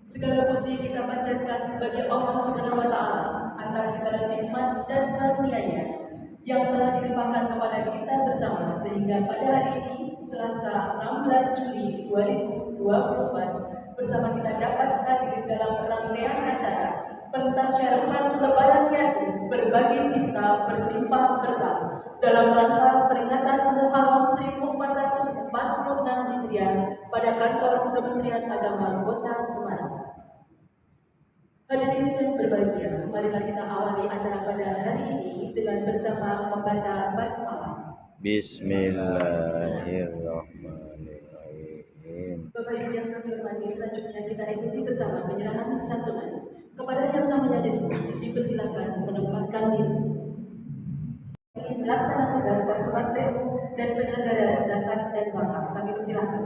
Segala puji kita panjatkan bagi Allah Subhanahu wa Ta'ala atas segala nikmat dan karunia-Nya yang telah dilimpahkan kepada kita bersama, sehingga pada hari ini Selasa 16 Juli 2024 bersama kita dapat hadir dalam rangkaian acara pentasyaruhan Lebaran Yaitu Berbagi Cinta Berlimpah Berkah dalam rangka peringatan Muharram 1446 Hijriah pada kantor Kementerian Agama Kota Semarang. Hadirin yang berbahagia, marilah kita awali acara pada hari ini dengan bersama membaca basmalah. Bismillahirrahmanirrahim. Bapak Ibu yang kami hormati, selanjutnya kita ikuti bersama penyerahan santunan. Kepada yang namanya disebut, dipersilakan menempatkan diri. Pelaksana tugas Kasurat TU dan penyelenggara zakat dan wakaf, kami persilakan.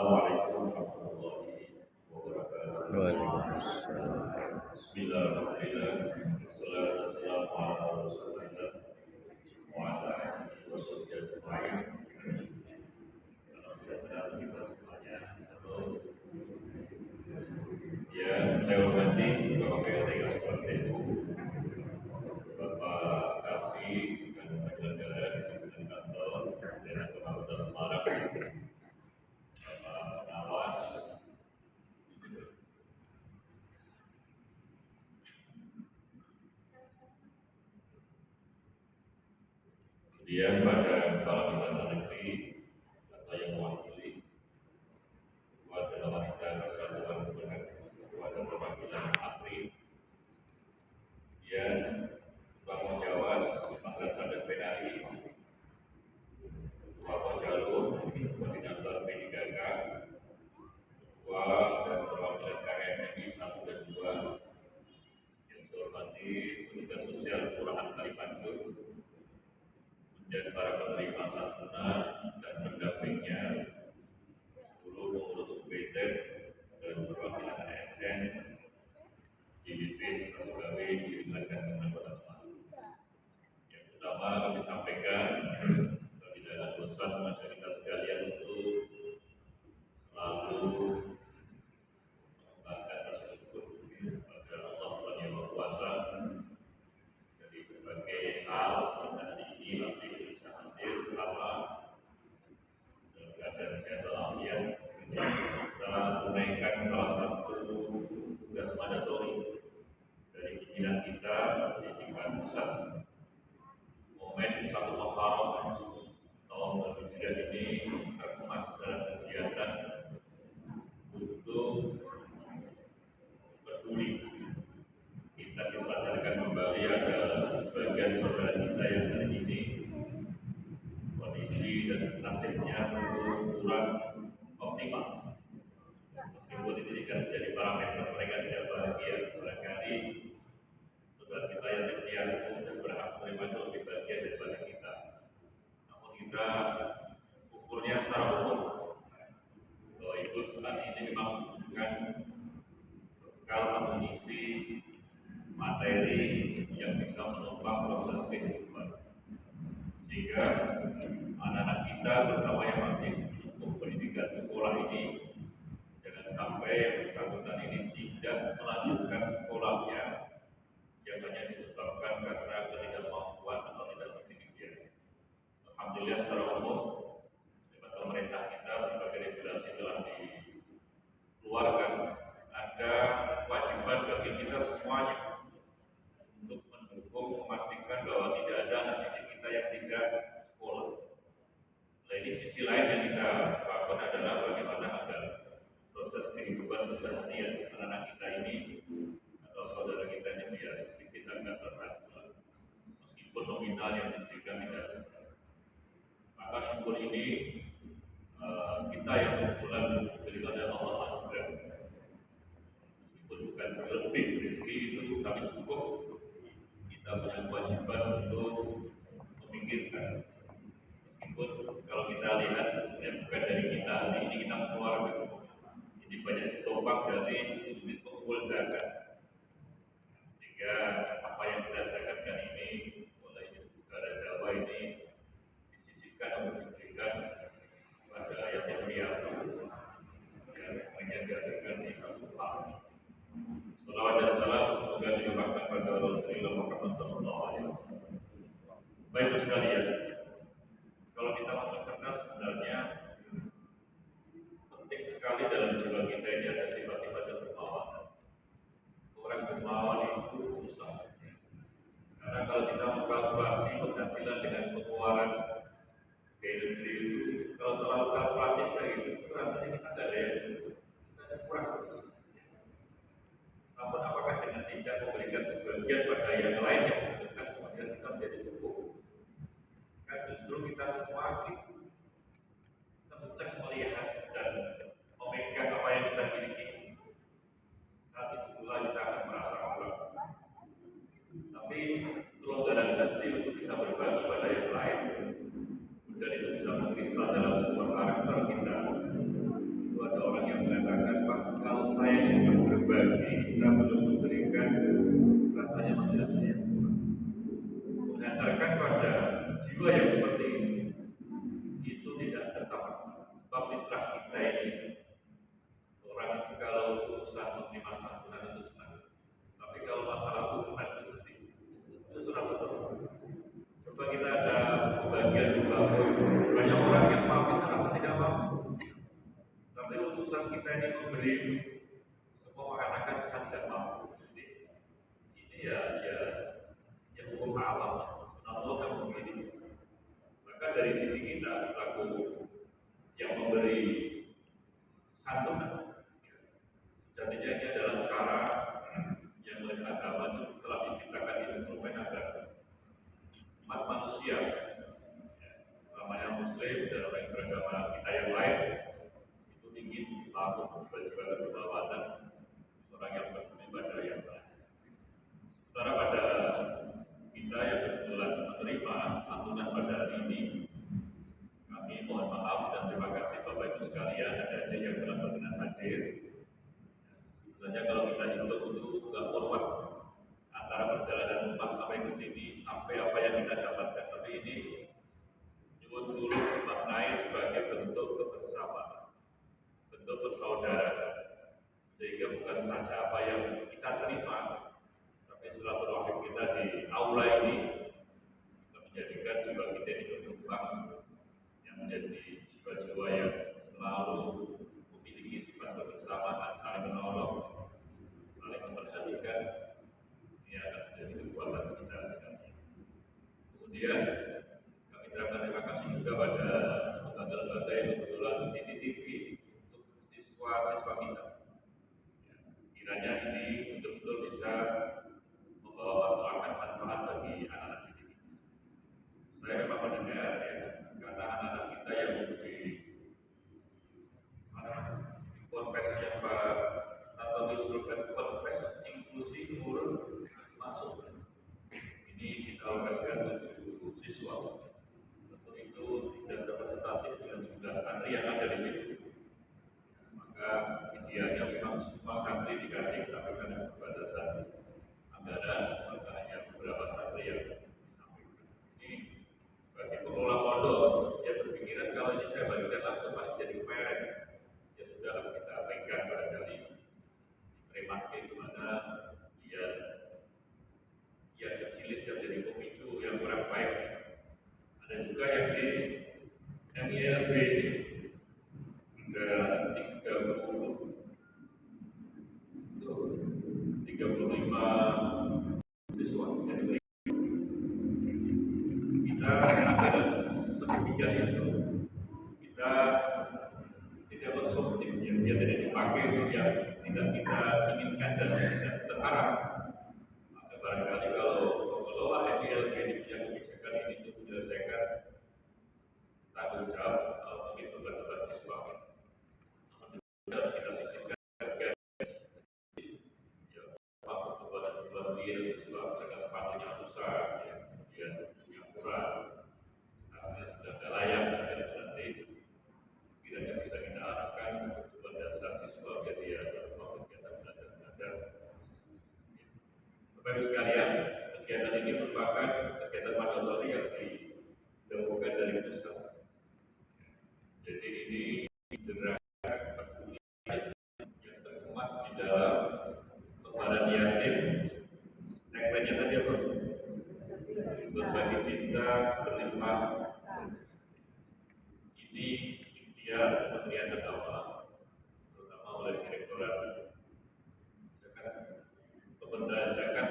Assalamualaikum warahmatullahi wabarakatuh. Waalaikumsalam. Bismillahirrahmanirrahim. Wassalatu wassalamu ala Rasulillah wa ala alihi wa sahbihi ajma'in. Salam sejahtera kita semuanya. Yang saya hormati Bapak PLT Kasurat TU, Bapak Kasih dan penyelenggara dan kantor daerah Kota Semarang, kemudian pada kepala bangsa negeri atau yang mewakili keluarga dan wanita Persatuan Keluarga Perwakilan APRI, kemudian Bang Jawas, Madrasah dan PNI, Ketua Pojalur, Koordinator P3K, Ketua dan Perwakilan KMMI 1 dan 2, yang saya hormati Petugas Sosial Kelurahan Kalimanjur, dan para penerima santunan dan pendampingnya, seluruh pengurus UPZ dan perwakilan ASN, DBP serta pegawai di lingkungan Kementerian Kota Semarang. Yang pertama kami sampaikan, tidak ada bosan masyarakat sekalian untuk selalu mengembangkan rasa syukur kepada Allah Yang Maha Kuasa dari berbagai hal yang hari ini masih bisa hadir bersama dalam keadaan sehat walafiat. Kita tunaikan salah satu tugas mandatori dari pimpinan kita di tingkat pusat. Momen 1 Muharram tahun 2023 ini terkemas dalam kegiatan untuk peduli. Kita disadarkan kembali ada sebagian saudara kita yang ini jangan sampai yang bersangkutan ini tidak melanjutkan sekolahnya yang hanya disebabkan karena ketidakmampuan atau tidak pendidikan. Alhamdulillah secara umum lewat pemerintah kita berbagai regulasi telah dikeluarkan. Ada kewajiban bagi kita semuanya untuk mendukung, memastikan bahwa tidak ada anak didik kita yang tidak sekolah. Nah, ini sisi lain yang kita lakukan adalah bagaimana agar proses kehidupan keseharian anak-anak kita ini atau saudara kita ini biar sedikit agak terbantu, meskipun nominal yang diberikan tidak seberapa. Maka syukur ini kita yang kebetulan diberikan oleh Allah anugerah, meskipun bukan lebih rezeki itu, tapi cukup kita punya kewajiban untuk memikirkan. Meskipun kalau kita lihat sebenarnya bukan dari kita, hari ini kita mengeluarkan, ini banyak ditopang dari unit pengumpul zakat, sehingga apa yang kita zakatkan ini oleh negara Jawa ini disisihkan untuk diberikan kepada yatim piatu yang menjadikan di satu hal. Salawat dan salam semoga dilimpahkan pada Rasulullah Muhammad SAW. Baik sekalian, kalau kita mau cerdas sebenarnya penting sekali dalam jiwa kita ini ada sifat-sifat dermawan. Orang dermawan itu susah, karena kalau kita mengkalkulasi penghasilan dengan pengeluaran ke negeri itu, kalau terlalu kalkulatif kayak gitu, rasanya kita tidak ada yang cukup, kita ada kurang terus. Namun apakah dengan tidak memberikan sebagian pada yang lain yang membutuhkan, kemudian kita menjadi cukup? Kan justru kita semakin kencang melihat dan memegang apa yang kita miliki. Saat itu pula kita akan merasa kurang. Tapi kelonggaran hati untuk bisa berbagi pada yang lain, dan itu bisa mengkristal dalam sebuah karakter kita. Itu ada orang yang mengatakan, Pak, kalau saya ingin berbagi, saya belum memberikan, rasanya masih ada yang kurang. Mengantarkan pada jiwa yang seperti itu tidak serta-merta. Sebab fitrah kita ini, orang itu kalau urusan menerima santunan itu senang, tapi kalau masalah urutan itu sedih. Itu sudah betul. Coba kita ada pembagian sembako, banyak orang yang mampu merasa tidak mampu. Tapi urusan kita ini memberi, semua mengatakan saya tidak mampu. Jadi ini ya hukum alam. Sunatullah yang begini. Maka dari sisi kita selaku yang memberi santunan, sejatinya ini adalah cara yang oleh agama itu telah diciptakan instrumen agar umat manusia, namanya Muslim dan orang yang beragama kita yang lain, itu ingin dibangun jiwa-jiwa kedermawanan orang yang peduli pada yang lain. Sementara pada kita yang kebetulan menerima santunan pada hari ini, kami mohon maaf dan terima kasih Bapak Ibu sekalian, adik-adik yang telah berkenan hadir. Sebenarnya kalau kita hitung itu nggak waktu antara perjalanan rumah sampai ke sini, sampai apa yang kita dapatkan. Tapi ini nyebut dulu dimaknai sebagai bentuk kebersamaan, bentuk persaudaraan, sehingga bukan saja apa yang kita terima, tapi silaturahim kita di aula ini menjadikan jiwa kita ini berkembang, yang menjadi jiwa-jiwa yang selalu memiliki sifat kebersamaan, saling menolong, saling memperhatikan. Ini akan menjadi kekuatan kita sekali. Kemudian kami terima kasih juga pada lembaga-lembaga yang kebetulan dititipi untuk siswa-siswa kita. Kiranya ini betul-betul bisa membawa masyarakat manfaat bagi anak-anak didik. Saya memang mendengar ya, karena anak-anak kita yang di ponpes yang Pak Tantowi usulkan, ponpes inklusi turun masuk. Ini kita alokasikan 7 siswa. Tentu itu tidak representatif dengan jumlah santri yang ada di situ. Maka idealnya memang semua santri dikasih, tapi karena keterbatasan anggaran, maka hanya beberapa santri yang disampaikan. Ini bagi pengelola pondok yang berpikiran kalau ini saya bagikan langsung Pak jadi kemarin, ya ILB ada 35 siswa. Jadi kita sedemikian itu kita tidak konsumtif, ya, dia tidak dipakai untuk yang tidak kita inginkan dan tidak terarah. Maka barangkali kalau mengelola ILB ini punya kebijakan ini untuk menyelesaikan tanggung jawab mungkin beban-beban siswa. Namun harus kita sisihkan bagian ya, beban siswa, misalkan sepatunya rusak, ya, kemudian punya murah, hasilnya sudah tidak layak, misalkan nanti kiranya bisa kita arahkan kebutuhan dasar siswa biar dia melakukan kegiatan belajar. Bapak Ibu sekalian, kegiatan ini merupakan kegiatan mandatori yang dilakukan dari pusat. Jadi ini gerakan peduli yang terkemas di dalam lebaran yatim. Tagline-nya tadi apa? Berbagi cinta, berlimpah. Ini ikhtiar Kementerian Agama, terutama oleh Direktorat Pemberdayaan Zakat.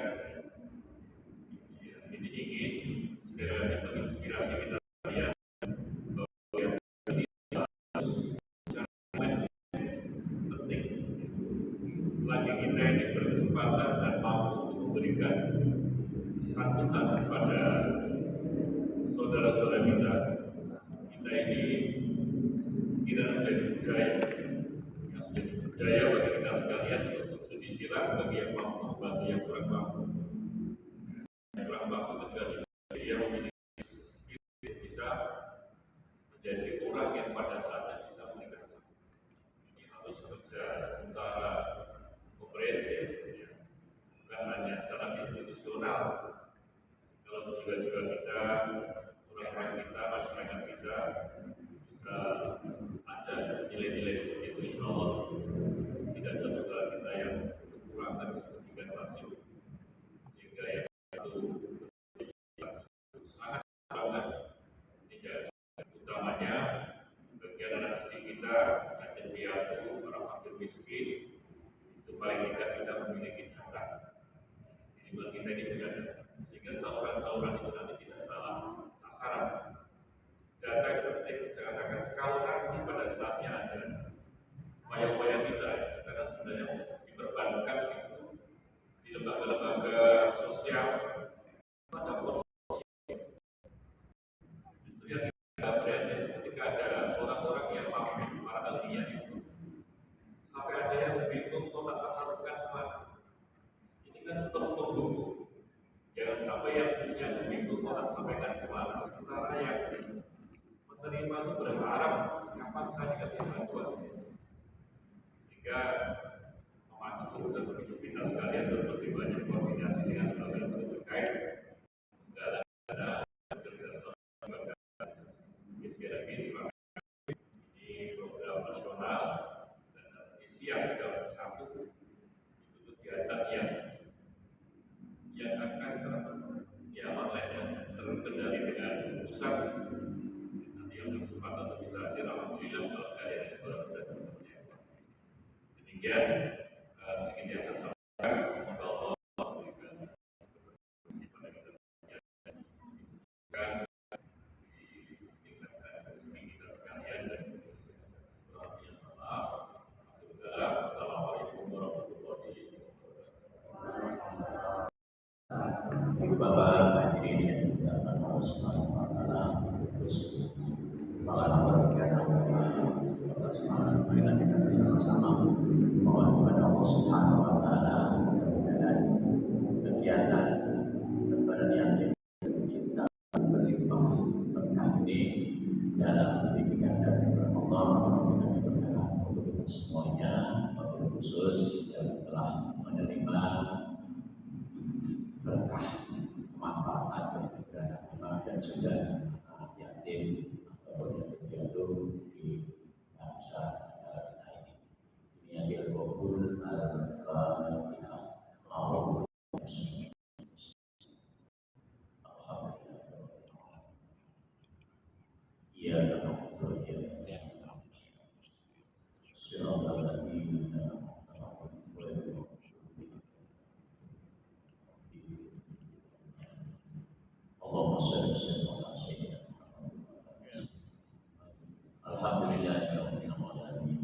Ini ingin sekali lagi menginspirasi kita sekalian bahwa yang ini penting. Selagi kita ini berkesempatan dan mampu untuk memberikan santunan kepada saudara-saudara kita ini tidak menjadi budaya. Yang menjadi budaya bagi kita sekalian untuk subsidi silang bagi yang mampu, bagi yang kurang mampu. Yang kurang mampu ketika dia memiliki bisa menjadi orang yang pada saatnya bisa memberikan santunan. Ini harus bekerja secara komprehensif, ya. Bukan hanya secara institusional. Kalau jiwa-jiwa kita, orang-orang kita, masyarakat kita bisa ada nilai-nilai seperti itu, insya Allah tidak ada saudara kita yang kekurangan seperti masif, sehingga yang itu sangat banget. Utamanya bagian anak didik kita, yatim piatu, orang fakir miskin, itu paling tidak kita memiliki data. Jadi buat kita ini tidak ada, sehingga saluran-saluran itu nanti tidak salah sasaran. Data itu penting, saya katakan kalau nanti pada saatnya ada upaya-upaya kita, karena sebenarnya diperbankan itu di lembaga-lembaga sosial ada proses. Justru yang kita prihatin ketika ada orang-orang yang mampu, para ahlinya itu sampai ada yang bingung mau tak pasarkan kemana. Ini kan untuk buku. Jangan sampai yang punya itu bingung mau tak sampaikan kemana. Sementara yang menerima itu berharap kapan saya dikasih bantuan, sehingga memacu dan memicu kita sekalian untuk lebih banyak koordinasi dengan lembaga terkait dalam cerita lembaga. Sekali lagi terima kasih. Ini program nasional dan isi yang jam 1 itu kegiatan yang akan online yang terkendali dengan pusat. Yang kesempatan untuk bisa hadir, alhamdulillah kalau kalian itu demikian sedikit yang saya sampaikan. Semoga Allah memberikan kepada kita sekalian dan ditingkatkan rezeki kita sekalian dan maaf. Assalamualaikum warahmatullahi wabarakatuh. Ibu Bapak hadirin yang dimuliakan Allah Subhanahu wa taala, para pemberian agama, kita semangat marilah kita bersama-sama mohon kepada Allah Subhanahu wa taala mudah-mudahan kegiatan lebaran yang cinta berlimpah berkah ini dalam bimbingan dan bimbingan Allah memberikan keberkahan untuk kita semuanya, wabil khusus yang telah menerima berkah kemanfaatan dari agama dan juga yatim ataupun yatim piatu di bangsa negara kita ini. Ini yang dilkobul al-fatihah. Alhamdulillah. Iya, salli wa sallim ala sayyidina Muhammad. Alhamdulillahirabbil alamin.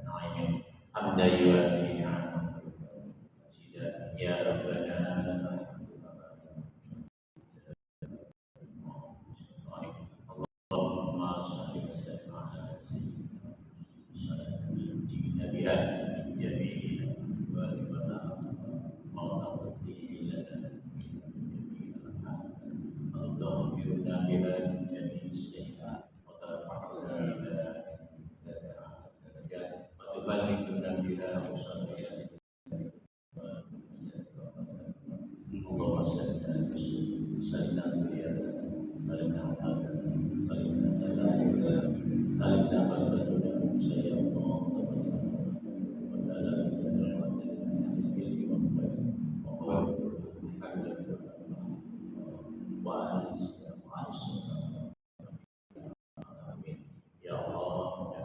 Na'imin hamda yuwafi ni'amahu ya rabbana Allahumma shalli wa sallim ala sayyidina Muhammad jami'il wa وتغفرنا بها من جميع السيئات وترفعنا بها درجات وتبلغنا بها أقصى اللهم صل على سيدنا محمد سيدنا محمد سيدنا محمد سيدنا Ya Allah,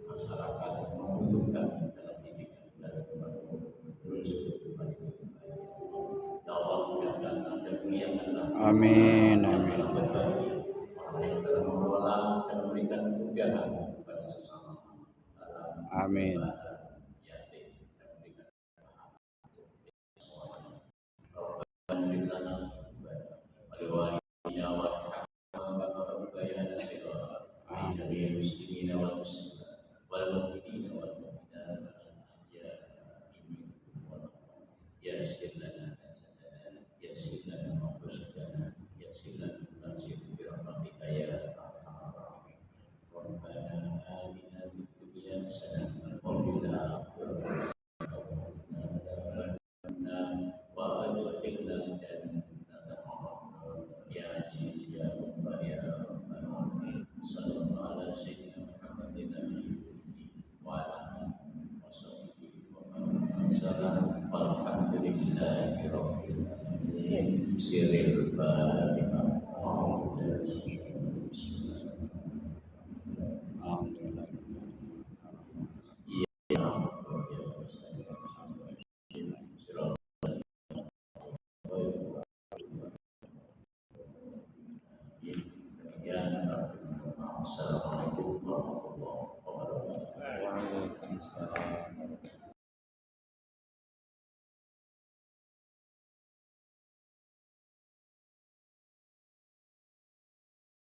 masyarakat yang membutuhkan dalam didikan dan menuju kepada ya Allah, biarkan dan muliakanlah Amin, amin. dalam berbagi orang yang telah mengelola dan memberikan kemudahan kepada sesama dalam Amin. yatim dan memberikan semuanya. Rabbana walidina jami'il muslimina wal muslimat wal mu'minina wal mu'minat yassir lana yassir lana maqsadana yassir lana nasib bi rahmatika ya arhamar rahimin. Rabbana atina fid dunya hasanah wa fil akhirati wa adkhilna al-jannata ya aziz ya ghaffar ya rabbal alamin. Sallallahu ala sayyidina Muhammadin wa ala alihi wa sahbihi wa sallam. Walhamdulillahi rabbil alamin. Sirrul Fatihah. Alhamdulillah. Assalamualaikum